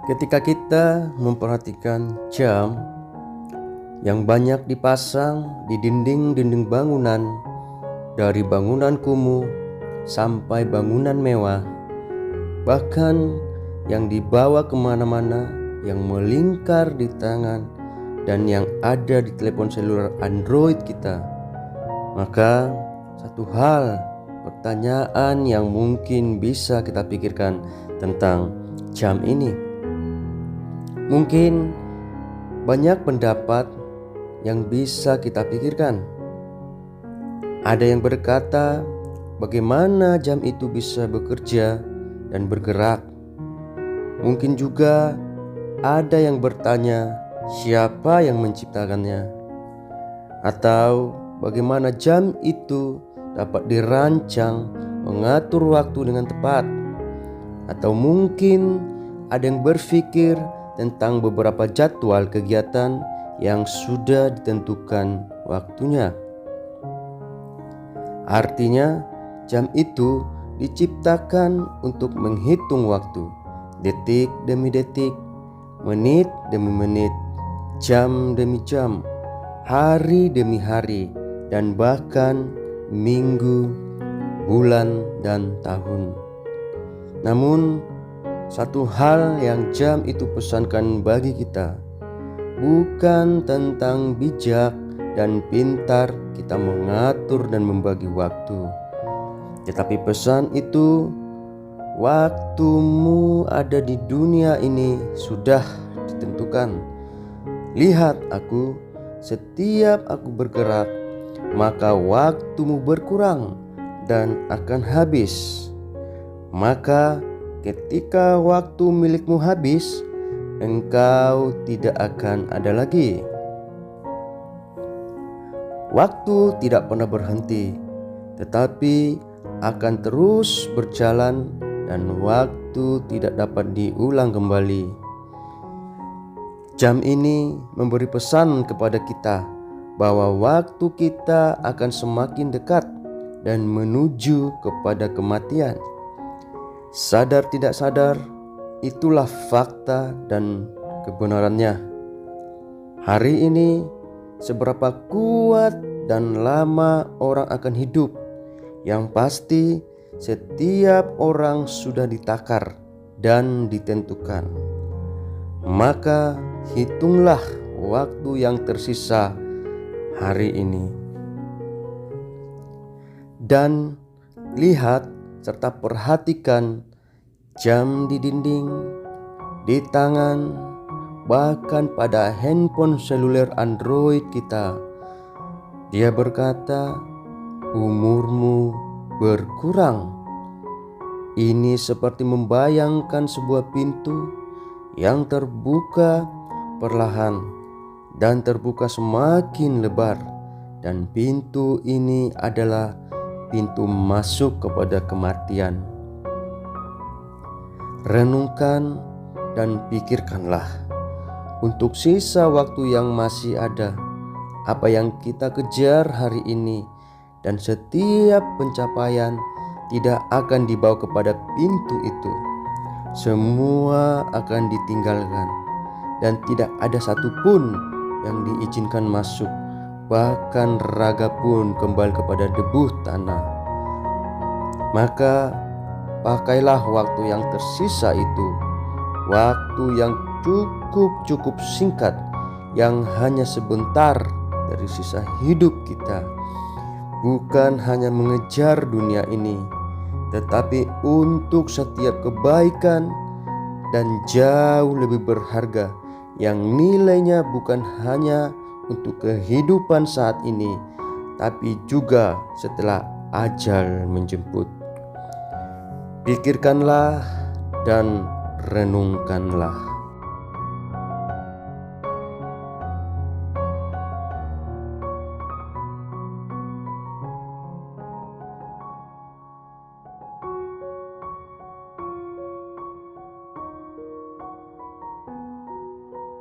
Ketika kita memperhatikan jam yang banyak dipasang di dinding-dinding bangunan, dari bangunan kumuh sampai bangunan mewah, bahkan yang dibawa kemana-mana, yang melingkar di tangan, dan yang ada di telepon seluler Android kita, maka satu hal, pertanyaan yang mungkin bisa kita pikirkan tentang jam ini. Mungkin banyak pendapat yang bisa kita pikirkan. Ada yang berkata, bagaimana jam itu bisa bekerja dan bergerak. Mungkin juga ada yang bertanya, siapa yang menciptakannya? Atau bagaimana jam itu dapat dirancang mengatur waktu dengan tepat? Atau mungkin ada yang berpikir tentang beberapa jadwal kegiatan yang sudah ditentukan waktunya. Artinya, jam itu diciptakan untuk menghitung waktu, detik demi detik, menit demi menit, jam demi jam, hari demi hari, dan bahkan minggu, bulan, dan tahun. Namun, satu hal yang jam itu pesankan bagi kita, bukan tentang bijak dan pintar kita mengatur dan membagi waktu, tetapi pesan itu, waktumu ada di dunia ini sudah ditentukan. Lihat aku, setiap aku bergerak, maka waktumu berkurang dan akan habis. Maka ketika waktu milikmu habis, engkau tidak akan ada lagi. Waktu tidak pernah berhenti, tetapi akan terus berjalan, dan waktu tidak dapat diulang kembali. Jam ini memberi pesan kepada kita bahwa waktu kita akan semakin dekat dan menuju kepada kematian. Sadar tidak sadar, itulah fakta dan kebenarannya. Hari ini, seberapa kuat dan lama orang akan hidup, yang pasti setiap orang sudah ditakar dan ditentukan. Maka hitunglah waktu yang tersisa hari ini, dan lihat serta perhatikan jam di dinding, di tangan, bahkan pada handphone seluler Android kita. Dia berkata, umurmu berkurang. Ini seperti membayangkan sebuah pintu yang terbuka perlahan dan terbuka semakin lebar, dan pintu ini adalah pintu masuk kepada kematian. Renungkan dan pikirkanlah untuk sisa waktu yang masih ada, apa yang kita kejar hari ini, dan setiap pencapaian tidak akan dibawa kepada pintu itu. Semua akan ditinggalkan, dan tidak ada satupun yang diizinkan masuk. Bahkan raga pun kembali kepada debu tanah. Maka pakailah waktu yang tersisa itu, waktu yang cukup singkat, yang hanya sebentar dari sisa hidup kita, bukan hanya mengejar dunia ini, tetapi untuk setiap kebaikan dan jauh lebih berharga, yang nilainya bukan hanya untuk kehidupan saat ini, tapi juga setelah ajal menjemput. Pikirkanlah dan renungkanlah.